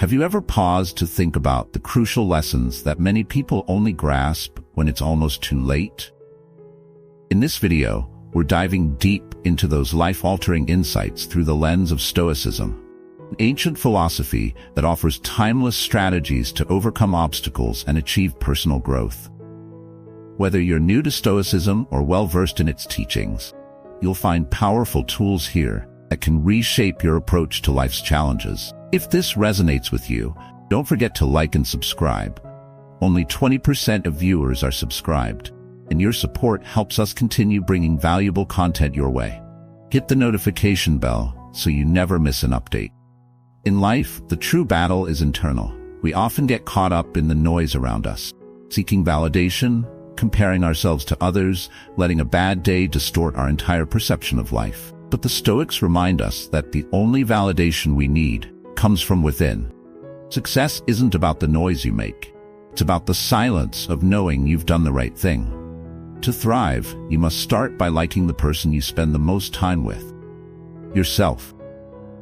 Have you ever paused to think about the crucial lessons that many people only grasp when it's almost too late? In this video, we're diving deep into those life-altering insights through the lens of Stoicism, an ancient philosophy that offers timeless strategies to overcome obstacles and achieve personal growth. Whether you're new to Stoicism or well-versed in its teachings, you'll find powerful tools here that can reshape your approach to life's challenges. If this resonates with you, don't forget to like and subscribe. Only 20% of viewers are subscribed, and your support helps us continue bringing valuable content your way. Hit the notification bell so you never miss an update. In life, the true battle is internal. We often get caught up in the noise around us, seeking validation, comparing ourselves to others, letting a bad day distort our entire perception of life. But the Stoics remind us that the only validation we need comes from within. Success isn't about the noise you make. It's about the silence of knowing you've done the right thing. To thrive, you must start by liking the person you spend the most time with, yourself.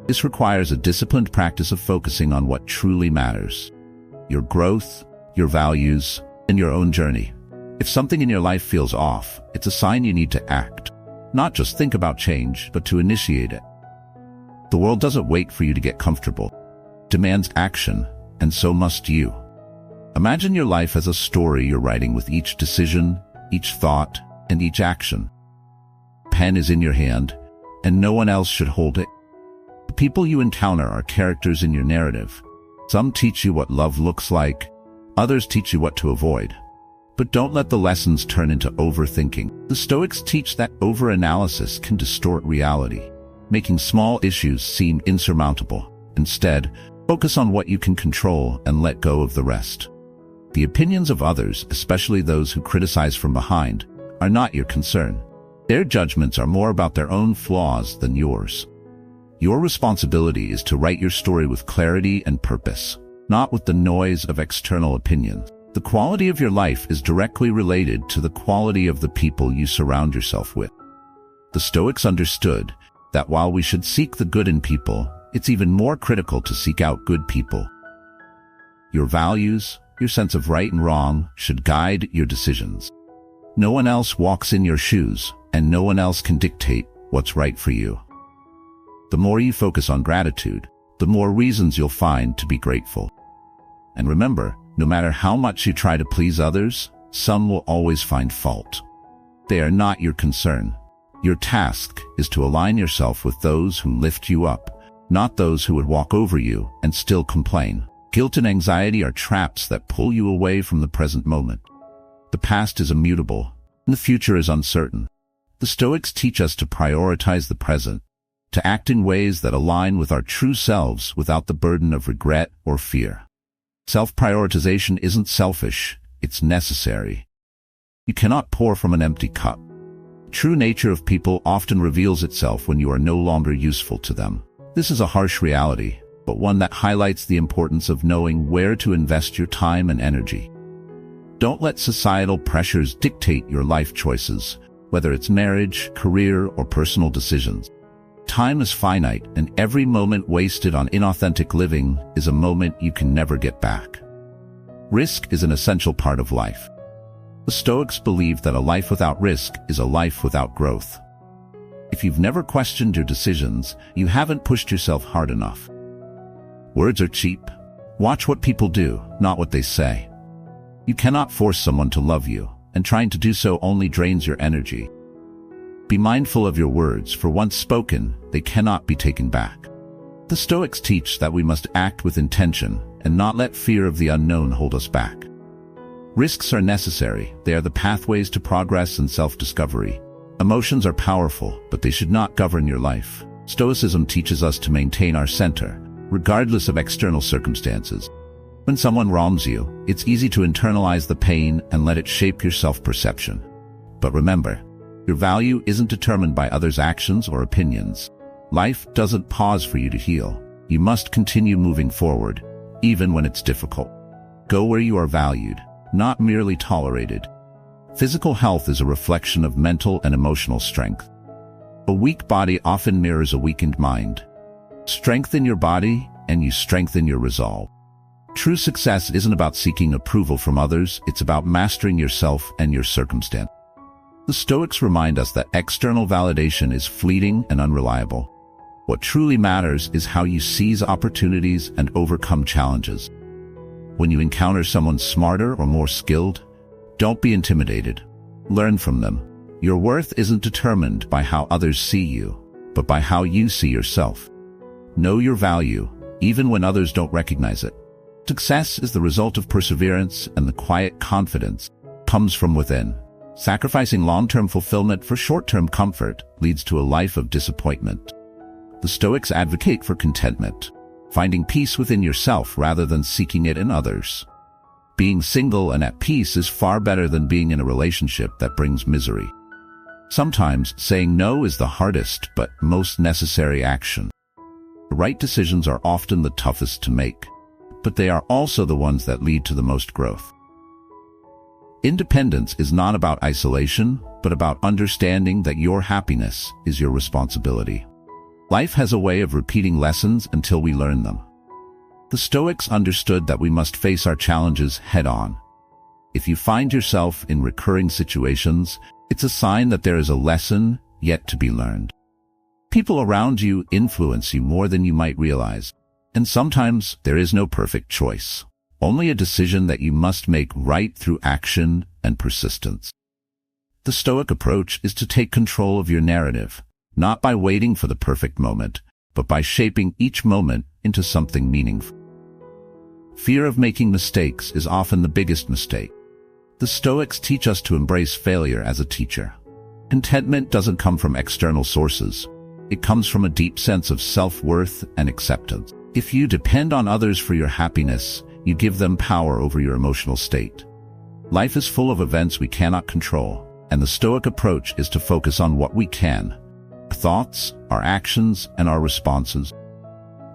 This requires a disciplined practice of focusing on what truly matters: your growth, your values, and your own journey. If something in your life feels off, it's a sign you need to act. Not just think about change, but to initiate it. The world doesn't wait for you to get comfortable. It demands action, and so must you. Imagine your life as a story you're writing with each decision, each thought, and each action. Pen is in your hand, and no one else should hold it. The people you encounter are characters in your narrative. Some teach you what love looks like, others teach you what to avoid. But don't let the lessons turn into overthinking. The Stoics teach that overanalysis can distort reality, making small issues seem insurmountable. Instead, focus on what you can control and let go of the rest. The opinions of others, especially those who criticize from behind, are not your concern. Their judgments are more about their own flaws than yours. Your responsibility is to write your story with clarity and purpose, not with the noise of external opinions. The quality of your life is directly related to the quality of the people you surround yourself with. The Stoics understood that while we should seek the good in people, it's even more critical to seek out good people. Your values, your sense of right and wrong, should guide your decisions. No one else walks in your shoes, and no one else can dictate what's right for you. The more you focus on gratitude, the more reasons you'll find to be grateful. And remember, no matter how much you try to please others, some will always find fault. They are not your concern. Your task is to align yourself with those who lift you up, not those who would walk over you and still complain. Guilt and anxiety are traps that pull you away from the present moment. The past is immutable, and the future is uncertain. The Stoics teach us to prioritize the present, to act in ways that align with our true selves without the burden of regret or fear. Self-prioritization isn't selfish, it's necessary. You cannot pour from an empty cup. The true nature of people often reveals itself when you are no longer useful to them. This is a harsh reality, but one that highlights the importance of knowing where to invest your time and energy. Don't let societal pressures dictate your life choices, whether it's marriage, career, or personal decisions. Time is finite, and every moment wasted on inauthentic living is a moment you can never get back. Risk is an essential part of life. The Stoics believe that a life without risk is a life without growth. If you've never questioned your decisions, you haven't pushed yourself hard enough. Words are cheap. Watch what people do, not what they say. You cannot force someone to love you, and trying to do so only drains your energy. Be mindful of your words, for once spoken, they cannot be taken back. The Stoics teach that we must act with intention and not let fear of the unknown hold us back. Risks are necessary. They are the pathways to progress and self-discovery. Emotions are powerful, but they should not govern your life. Stoicism teaches us to maintain our center, regardless of external circumstances. When someone wrongs you, it's easy to internalize the pain and let it shape your self-perception. But remember, your value isn't determined by others' actions or opinions. Life doesn't pause for you to heal. You must continue moving forward, even when it's difficult. Go where you are valued, not merely tolerated. Physical health is a reflection of mental and emotional strength. A weak body often mirrors a weakened mind. Strengthen your body, and you strengthen your resolve. True success isn't about seeking approval from others, it's about mastering yourself and your circumstance. The Stoics remind us that external validation is fleeting and unreliable. What truly matters is how you seize opportunities and overcome challenges. When you encounter someone smarter or more skilled, don't be intimidated. Learn from them. Your worth isn't determined by how others see you, but by how you see yourself. Know your value, even when others don't recognize it. Success is the result of perseverance, and the quiet confidence comes from within. Sacrificing long-term fulfillment for short-term comfort leads to a life of disappointment. The Stoics advocate for contentment, finding peace within yourself rather than seeking it in others. Being single and at peace is far better than being in a relationship that brings misery. Sometimes saying no is the hardest but most necessary action. The right decisions are often the toughest to make, but they are also the ones that lead to the most growth. Independence is not about isolation, but about understanding that your happiness is your responsibility. Life has a way of repeating lessons until we learn them. The Stoics understood that we must face our challenges head-on. If you find yourself in recurring situations, it's a sign that there is a lesson yet to be learned. People around you influence you more than you might realize, and sometimes there is no perfect choice, only a decision that you must make right through action and persistence. The Stoic approach is to take control of your narrative, not by waiting for the perfect moment, but by shaping each moment into something meaningful. Fear of making mistakes is often the biggest mistake. The Stoics teach us to embrace failure as a teacher. Contentment doesn't come from external sources. It comes from a deep sense of self-worth and acceptance. If you depend on others for your happiness, you give them power over your emotional state. Life is full of events we cannot control, and the Stoic approach is to focus on what we can: our thoughts, our actions, and our responses.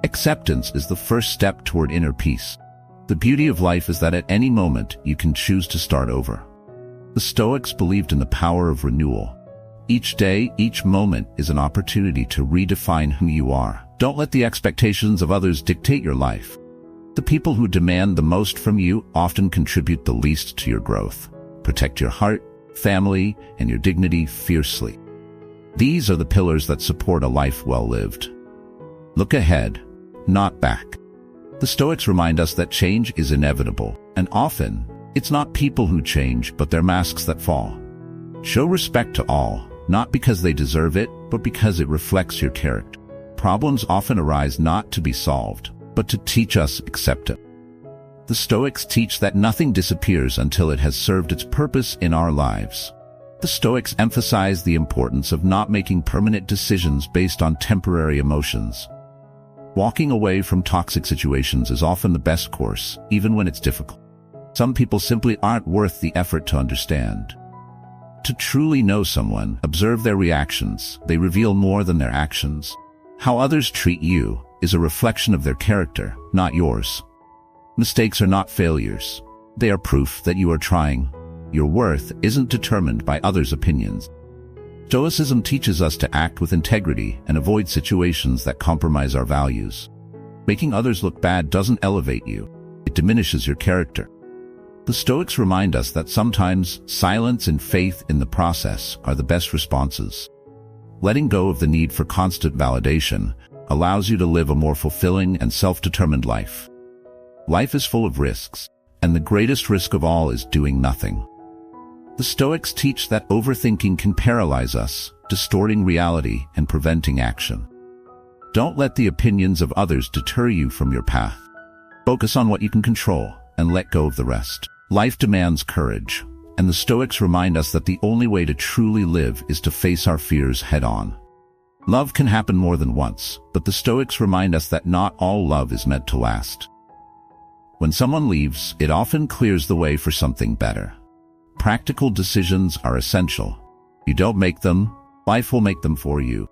Acceptance is the first step toward inner peace. The beauty of life is that at any moment you can choose to start over. The Stoics believed in the power of renewal. Each day, each moment is an opportunity to redefine who you are. Don't let the expectations of others dictate your life. The people who demand the most from you often contribute the least to your growth. Protect your heart, family, and your dignity fiercely. These are the pillars that support a life well lived. Look ahead, not back. The Stoics remind us that change is inevitable, and often, it's not people who change, but their masks that fall. Show respect to all, not because they deserve it, but because it reflects your character. Problems often arise not to be solved, but to teach us acceptance. The Stoics teach that nothing disappears until it has served its purpose in our lives. The Stoics emphasize the importance of not making permanent decisions based on temporary emotions. Walking away from toxic situations is often the best course, even when it's difficult. Some people simply aren't worth the effort to understand. To truly know someone, observe their reactions. They reveal more than their actions. How others treat you is a reflection of their character, not yours. Mistakes are not failures. They are proof that you are trying. Your worth isn't determined by others' opinions. Stoicism teaches us to act with integrity and avoid situations that compromise our values. Making others look bad doesn't elevate you. It diminishes your character. The Stoics remind us that sometimes silence and faith in the process are the best responses. Letting go of the need for constant validation allows you to live a more fulfilling and self-determined life. Life is full of risks, and the greatest risk of all is doing nothing. The Stoics teach that overthinking can paralyze us, distorting reality and preventing action. Don't let the opinions of others deter you from your path. Focus on what you can control and let go of the rest. Life demands courage, and the Stoics remind us that the only way to truly live is to face our fears head-on. Love can happen more than once, but the Stoics remind us that not all love is meant to last. When someone leaves, it often clears the way for something better. Practical decisions are essential. You don't make them, life will make them for you.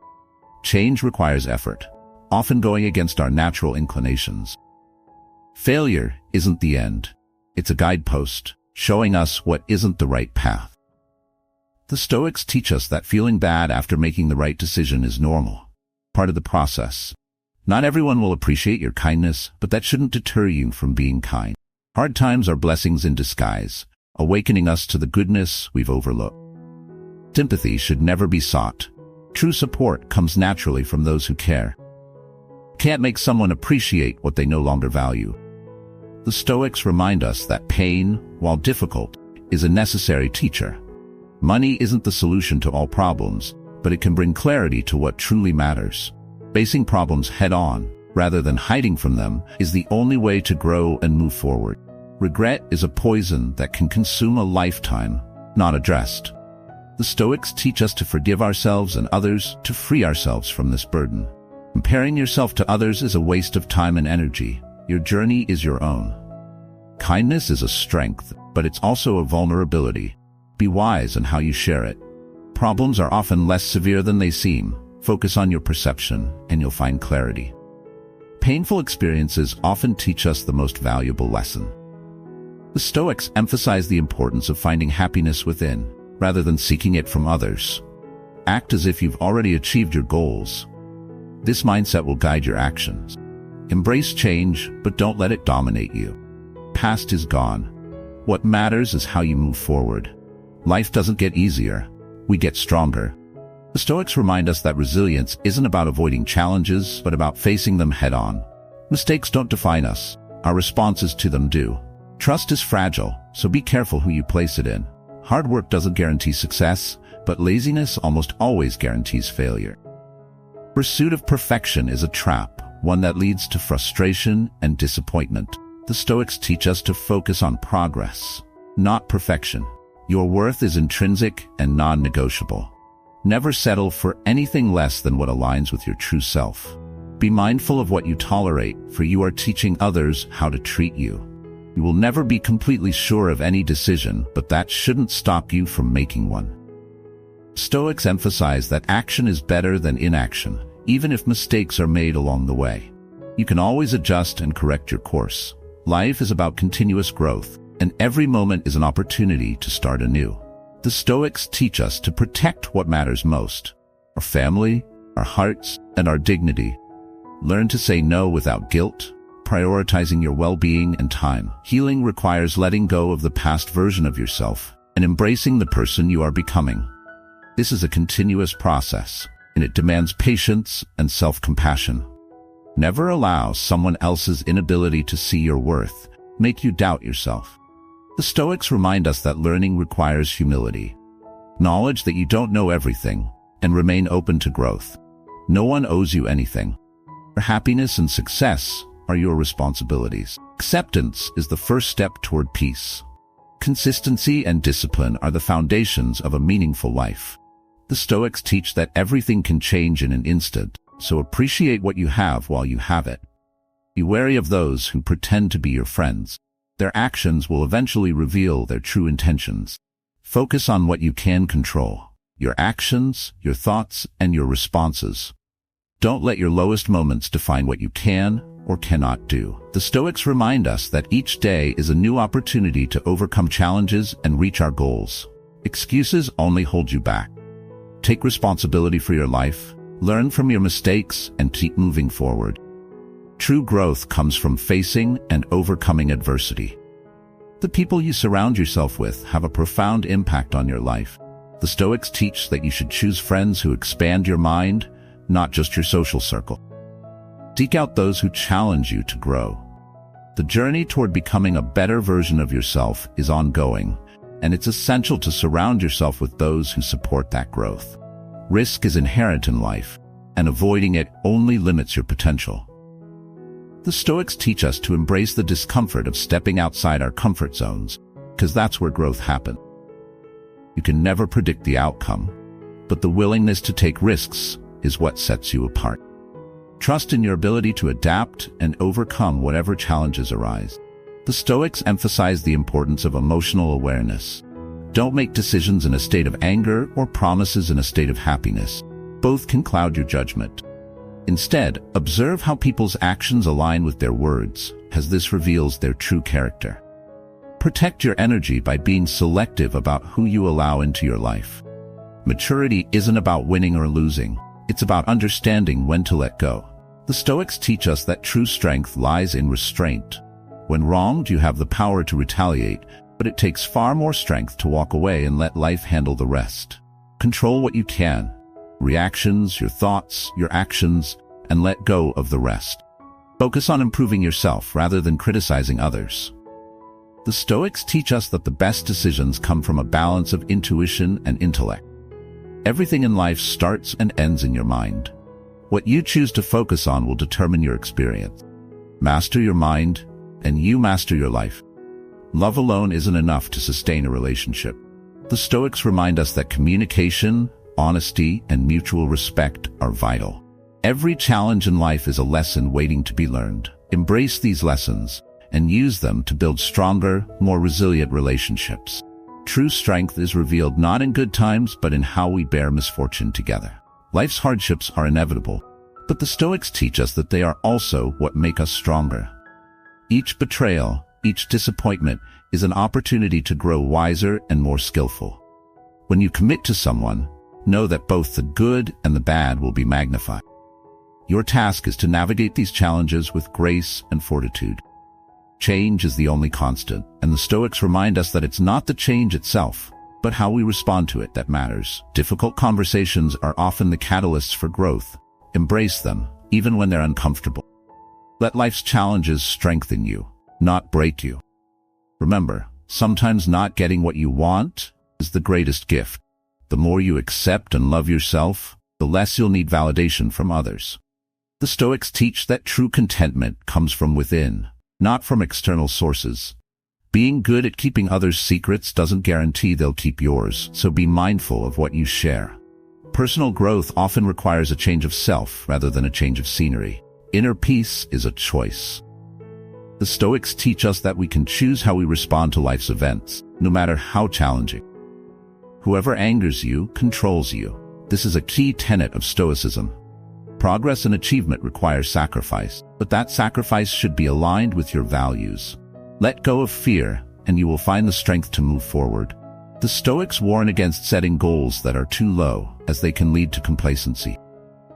Change requires effort, often going against our natural inclinations. Failure isn't the end. It's a guidepost, showing us what isn't the right path. The Stoics teach us that feeling bad after making the right decision is normal, part of the process. Not everyone will appreciate your kindness, but that shouldn't deter you from being kind. Hard times are blessings in disguise, awakening us to the goodness we've overlooked. Sympathy should never be sought. True support comes naturally from those who care. Can't make someone appreciate what they no longer value. The Stoics remind us that pain, while difficult, is a necessary teacher. Money isn't the solution to all problems, but it can bring clarity to what truly matters. Facing problems head-on, rather than hiding from them, is the only way to grow and move forward. Regret is a poison that can consume a lifetime, not addressed. The Stoics teach us to forgive ourselves and others, to free ourselves from this burden. Comparing yourself to others is a waste of time and energy. Your journey is your own. Kindness is a strength, but it's also a vulnerability. Be wise in how you share it. Problems are often less severe than they seem. Focus on your perception, and you'll find clarity. Painful experiences often teach us the most valuable lesson. The Stoics emphasize the importance of finding happiness within, rather than seeking it from others. Act as if you've already achieved your goals. This mindset will guide your actions. Embrace change, but don't let it dominate you. Past is gone. What matters is how you move forward. Life doesn't get easier. We get stronger. The Stoics remind us that resilience isn't about avoiding challenges, but about facing them head-on. Mistakes don't define us. Our responses to them do. Trust is fragile, so be careful who you place it in. Hard work doesn't guarantee success, but laziness almost always guarantees failure. Pursuit of perfection is a trap, one that leads to frustration and disappointment. The Stoics teach us to focus on progress, not perfection. Your worth is intrinsic and non-negotiable. Never settle for anything less than what aligns with your true self. Be mindful of what you tolerate, for you are teaching others how to treat you. You will never be completely sure of any decision, but that shouldn't stop you from making one. Stoics emphasize that action is better than inaction, even if mistakes are made along the way. You can always adjust and correct your course. Life is about continuous growth, and every moment is an opportunity to start anew. The Stoics teach us to protect what matters most: our family, our hearts, and our dignity. Learn to say no without guilt, prioritizing your well-being and time. Healing requires letting go of the past version of yourself and embracing the person you are becoming. This is a continuous process, and it demands patience and self-compassion. Never allow someone else's inability to see your worth make you doubt yourself. The Stoics remind us that learning requires humility. Knowledge that you don't know everything, and remain open to growth. No one owes you anything. Your happiness and success are your responsibilities. Acceptance is the first step toward peace. Consistency and discipline are the foundations of a meaningful life. The Stoics teach that everything can change in an instant, so appreciate what you have while you have it. Be wary of those who pretend to be your friends. Their actions will eventually reveal their true intentions. Focus on what you can control: your actions, your thoughts, and your responses. Don't let your lowest moments define what you can or cannot do. The Stoics remind us that each day is a new opportunity to overcome challenges and reach our goals. Excuses only hold you back. Take responsibility for your life, learn from your mistakes, and keep moving forward. True growth comes from facing and overcoming adversity. The people you surround yourself with have a profound impact on your life. The Stoics teach that you should choose friends who expand your mind, not just your social circle. Seek out those who challenge you to grow. The journey toward becoming a better version of yourself is ongoing, and it's essential to surround yourself with those who support that growth. Risk is inherent in life, and avoiding it only limits your potential. The Stoics teach us to embrace the discomfort of stepping outside our comfort zones, because that's where growth happens. You can never predict the outcome, but the willingness to take risks is what sets you apart. Trust in your ability to adapt and overcome whatever challenges arise. The Stoics emphasize the importance of emotional awareness. Don't make decisions in a state of anger or promises in a state of happiness. Both can cloud your judgment. Instead, observe how people's actions align with their words, as this reveals their true character. Protect your energy by being selective about who you allow into your life. Maturity isn't about winning or losing. It's about understanding when to let go. The Stoics teach us that true strength lies in restraint. When wronged, you have the power to retaliate, but it takes far more strength to walk away and let life handle the rest. Control what you can, reactions, your thoughts, your actions, and let go of the rest. Focus on improving yourself rather than criticizing others. The Stoics teach us that the best decisions come from a balance of intuition and intellect. Everything in life starts and ends in your mind. What you choose to focus on will determine your experience. Master your mind, and you master your life. Love alone isn't enough to sustain a relationship. The Stoics remind us that communication, honesty, and mutual respect are vital. Every challenge in life is a lesson waiting to be learned. Embrace these lessons and use them to build stronger, more resilient relationships. True strength is revealed not in good times, but in how we bear misfortune together. Life's hardships are inevitable, but the Stoics teach us that they are also what make us stronger. Each betrayal, each disappointment is an opportunity to grow wiser and more skillful. When you commit to someone, know that both the good and the bad will be magnified. Your task is to navigate these challenges with grace and fortitude. Change is the only constant, and the Stoics remind us that it's not the change itself, but how we respond to it that matters. Difficult conversations are often the catalysts for growth. Embrace them, even when they're uncomfortable. Let life's challenges strengthen you, not break you. Remember, sometimes not getting what you want is the greatest gift. The more you accept and love yourself, the less you'll need validation from others. The Stoics teach that true contentment comes from within, not from external sources. Being good at keeping others' secrets doesn't guarantee they'll keep yours, so be mindful of what you share. Personal growth often requires a change of self rather than a change of scenery. Inner peace is a choice. The Stoics teach us that we can choose how we respond to life's events, no matter how challenging. Whoever angers you controls you. This is a key tenet of Stoicism. Progress and achievement require sacrifice, but that sacrifice should be aligned with your values. Let go of fear, and you will find the strength to move forward. The Stoics warn against setting goals that are too low, as they can lead to complacency.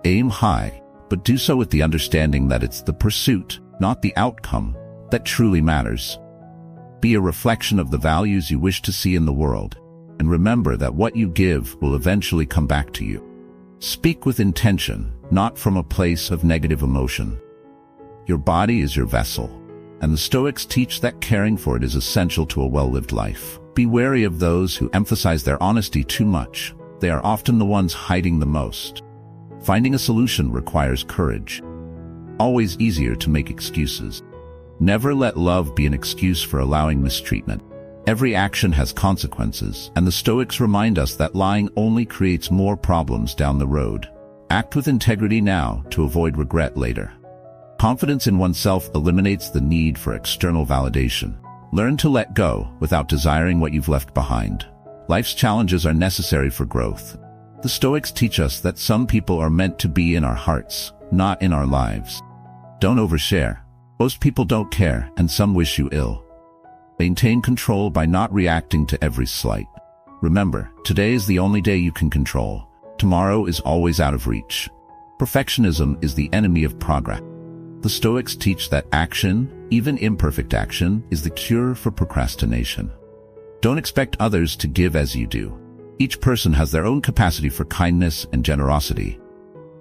Aim high, but do so with the understanding that it's the pursuit, not the outcome, that truly matters. Be a reflection of the values you wish to see in the world, and remember that what you give will eventually come back to you. Speak with intention, not from a place of negative emotion. Your body is your vessel, and the Stoics teach that caring for it is essential to a well-lived life. Be wary of those who emphasize their honesty too much. They are often the ones hiding the most. Finding a solution requires courage. Always easier to make excuses. Never let love be an excuse for allowing mistreatment. Every action has consequences, and the Stoics remind us that lying only creates more problems down the road. Act with integrity now to avoid regret later. Confidence in oneself eliminates the need for external validation. Learn to let go without desiring what you've left behind. Life's challenges are necessary for growth. The Stoics teach us that some people are meant to be in our hearts, not in our lives. Don't overshare. Most people don't care, and some wish you ill. Maintain control by not reacting to every slight. Remember, today is the only day you can control. Tomorrow is always out of reach. Perfectionism is the enemy of progress. The Stoics teach that action, even imperfect action, is the cure for procrastination. Don't expect others to give as you do. Each person has their own capacity for kindness and generosity.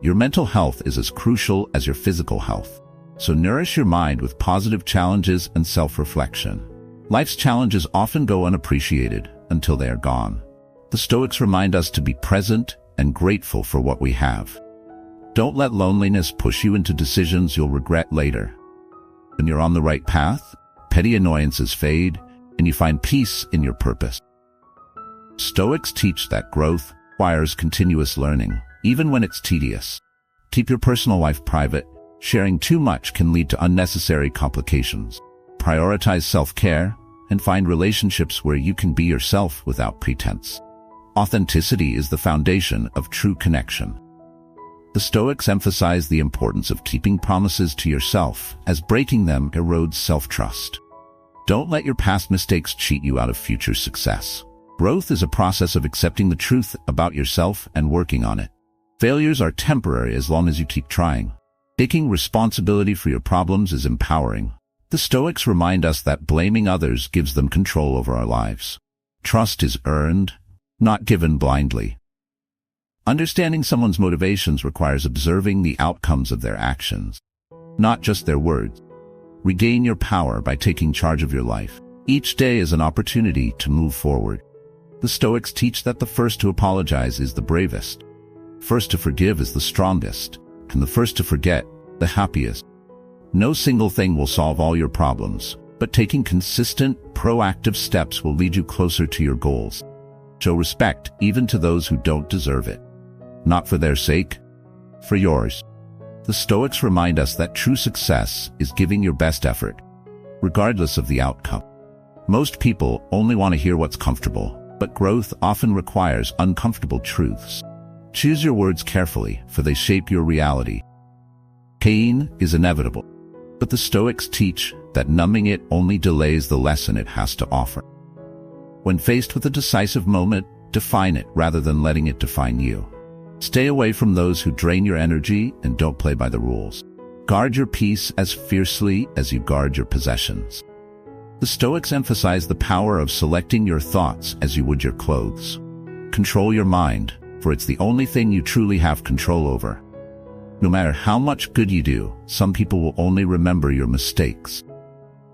Your mental health is as crucial as your physical health. So nourish your mind with positive challenges and self-reflection. Life's challenges often go unappreciated until they are gone. The Stoics remind us to be present and grateful for what we have. Don't let loneliness push you into decisions you'll regret later. When you're on the right path, petty annoyances fade, and you find peace in your purpose. Stoics teach that growth requires continuous learning, even when it's tedious. Keep your personal life private. Sharing too much can lead to unnecessary complications. Prioritize self-care and find relationships where you can be yourself without pretense. Authenticity is the foundation of true connection. The Stoics emphasize the importance of keeping promises to yourself, as breaking them erodes self-trust. Don't let your past mistakes cheat you out of future success. Growth is a process of accepting the truth about yourself and working on it. Failures are temporary as long as you keep trying. Taking responsibility for your problems is empowering. The Stoics remind us that blaming others gives them control over our lives. Trust is earned, not given blindly. Understanding someone's motivations requires observing the outcomes of their actions, not just their words. Regain your power by taking charge of your life. Each day is an opportunity to move forward. The Stoics teach that the first to apologize is the bravest, first to forgive is the strongest, and the first to forget, the happiest. No single thing will solve all your problems, but taking consistent, proactive steps will lead you closer to your goals. Show respect even to those who don't deserve it. Not for their sake, for yours. The Stoics remind us that true success is giving your best effort, regardless of the outcome. Most people only want to hear what's comfortable, but growth often requires uncomfortable truths. Choose your words carefully, for they shape your reality. Pain is inevitable, but the Stoics teach that numbing it only delays the lesson it has to offer. When faced with a decisive moment, define it rather than letting it define you. Stay away from those who drain your energy and don't play by the rules. Guard your peace as fiercely as you guard your possessions. The Stoics emphasize the power of selecting your thoughts as you would your clothes. Control your mind, for it's the only thing you truly have control over. No matter how much good you do, some people will only remember your mistakes.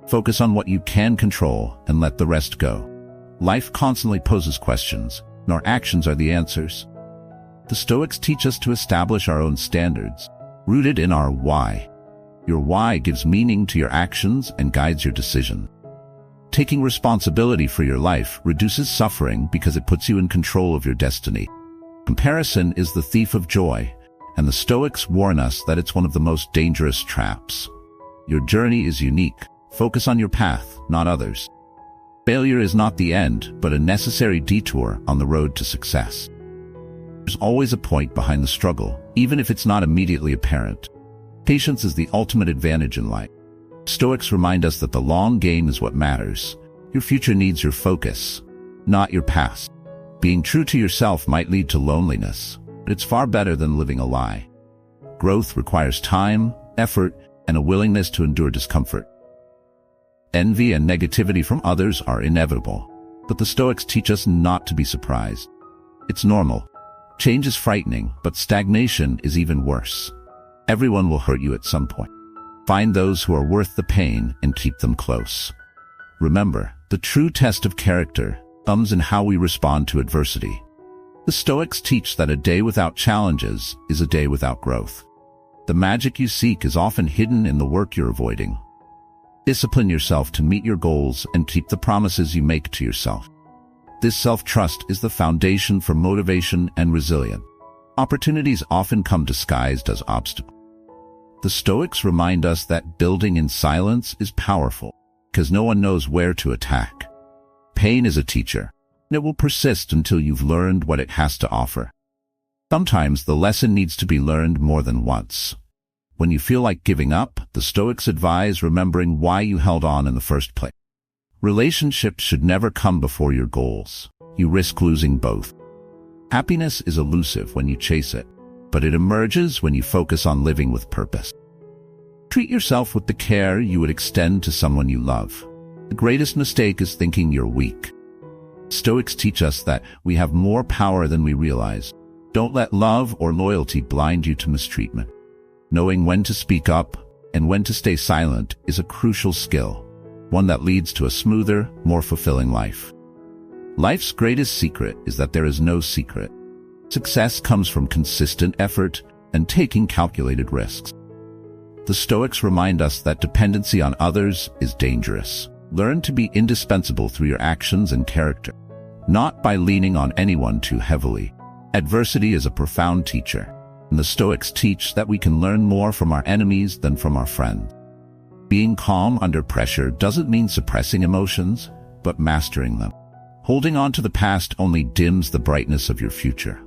Focus on what you can control and let the rest go. Life constantly poses questions, and our actions are the answers. The Stoics teach us to establish our own standards, rooted in our why. Your why gives meaning to your actions and guides your decision. Taking responsibility for your life reduces suffering because it puts you in control of your destiny. Comparison is the thief of joy, and the Stoics warn us that it's one of the most dangerous traps. Your journey is unique. Focus on your path, not others. Failure is not the end, but a necessary detour on the road to success. There's always a point behind the struggle, even if it's not immediately apparent. Patience is the ultimate advantage in life. Stoics remind us that the long game is what matters. Your future needs your focus, not your past. Being true to yourself might lead to loneliness, but it's far better than living a lie. Growth requires time, effort, and a willingness to endure discomfort. Envy and negativity from others are inevitable, but the Stoics teach us not to be surprised. It's normal. Change is frightening, but stagnation is even worse. Everyone will hurt you at some point. Find those who are worth the pain and keep them close. Remember, the true test of character comes in how we respond to adversity. The Stoics teach that a day without challenges is a day without growth. The magic you seek is often hidden in the work you're avoiding. Discipline yourself to meet your goals and keep the promises you make to yourself. This self-trust is the foundation for motivation and resilience. Opportunities often come disguised as obstacles. The Stoics remind us that building in silence is powerful, because no one knows where to attack. Pain is a teacher, and it will persist until you've learned what it has to offer. Sometimes the lesson needs to be learned more than once. When you feel like giving up, the Stoics advise remembering why you held on in the first place. Relationships should never come before your goals. You risk losing both. Happiness is elusive when you chase it, but it emerges when you focus on living with purpose. Treat yourself with the care you would extend to someone you love. The greatest mistake is thinking you're weak. Stoics teach us that we have more power than we realize. Don't let love or loyalty blind you to mistreatment. Knowing when to speak up and when to stay silent is a crucial skill, one that leads to a smoother, more fulfilling life. Life's greatest secret is that there is no secret. Success comes from consistent effort and taking calculated risks. The Stoics remind us that dependency on others is dangerous. Learn to be indispensable through your actions and character, not by leaning on anyone too heavily. Adversity is a profound teacher, and the Stoics teach that we can learn more from our enemies than from our friends. Being calm under pressure doesn't mean suppressing emotions, but mastering them. Holding on to the past only dims the brightness of your future.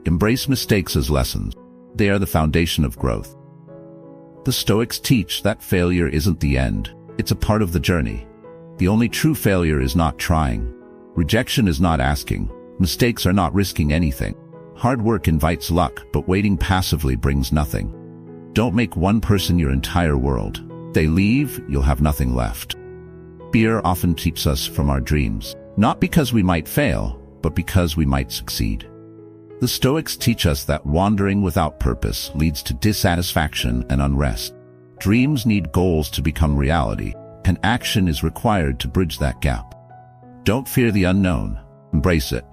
Embrace mistakes as lessons. They are the foundation of growth. The Stoics teach that failure isn't the end. It's a part of the journey. The only true failure is not trying. Rejection is not asking. Mistakes are not risking anything. Hard work invites luck, but waiting passively brings nothing. Don't make one person your entire world. If they leave, you'll have nothing left. Fear often keeps us from our dreams, not because we might fail, but because we might succeed. The Stoics teach us that wandering without purpose leads to dissatisfaction and unrest. Dreams need goals to become reality, and action is required to bridge that gap. Don't fear the unknown. Embrace it.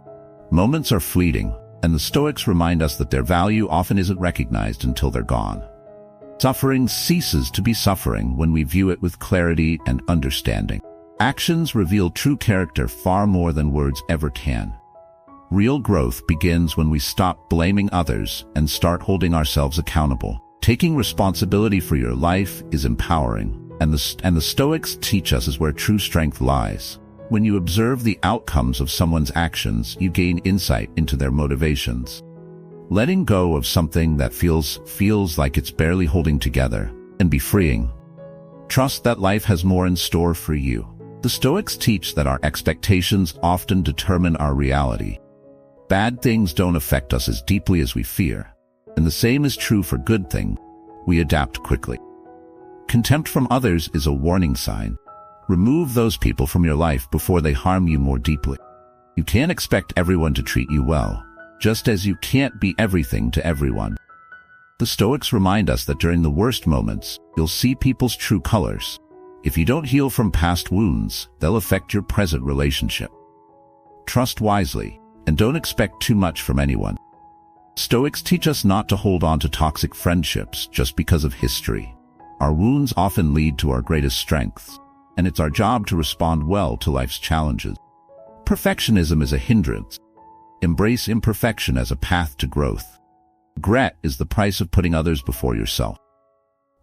Moments are fleeting, and the Stoics remind us that their value often isn't recognized until they're gone. Suffering ceases to be suffering when we view it with clarity and understanding. Actions reveal true character far more than words ever can. Real growth begins when we stop blaming others and start holding ourselves accountable. Taking responsibility for your life is empowering, and the Stoics teach us is where true strength lies. When you observe the outcomes of someone's actions, you gain insight into their motivations. Letting go of something that feels like it's barely holding together can be freeing. Trust that life has more in store for you. The Stoics teach that our expectations often determine our reality. Bad things don't affect us as deeply as we fear, and the same is true for good things. We adapt quickly. Contempt from others is a warning sign. Remove those people from your life before they harm you more deeply. You can't expect everyone to treat you well, just as you can't be everything to everyone. The Stoics remind us that during the worst moments, you'll see people's true colors. If you don't heal from past wounds, they'll affect your present relationship. Trust wisely, and don't expect too much from anyone. Stoics teach us not to hold on to toxic friendships just because of history. Our wounds often lead to our greatest strengths, and it's our job to respond well to life's challenges. Perfectionism is a hindrance. Embrace imperfection as a path to growth. Regret is the price of putting others before yourself.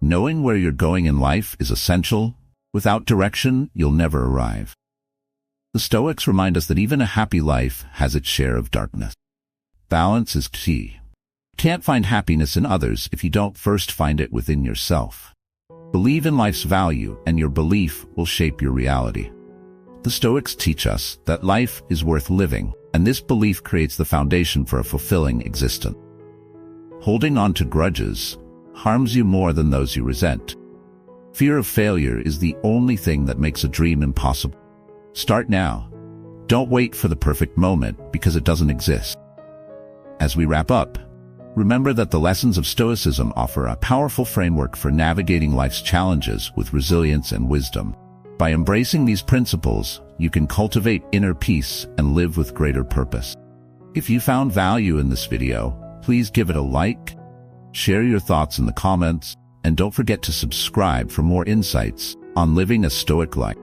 Knowing where you're going in life is essential. Without direction, you'll never arrive. The Stoics remind us that even a happy life has its share of darkness. Balance is key. You can't find happiness in others if you don't first find it within yourself. Believe in life's value, and your belief will shape your reality. The Stoics teach us that life is worth living, and this belief creates the foundation for a fulfilling existence. Holding on to grudges harms you more than those you resent. Fear of failure is the only thing that makes a dream impossible. Start now. Don't wait for the perfect moment, because it doesn't exist. As we wrap up, remember that the lessons of Stoicism offer a powerful framework for navigating life's challenges with resilience and wisdom. By embracing these principles, you can cultivate inner peace and live with greater purpose. If you found value in this video, please give it a like, share your thoughts in the comments, and don't forget to subscribe for more insights on living a Stoic life.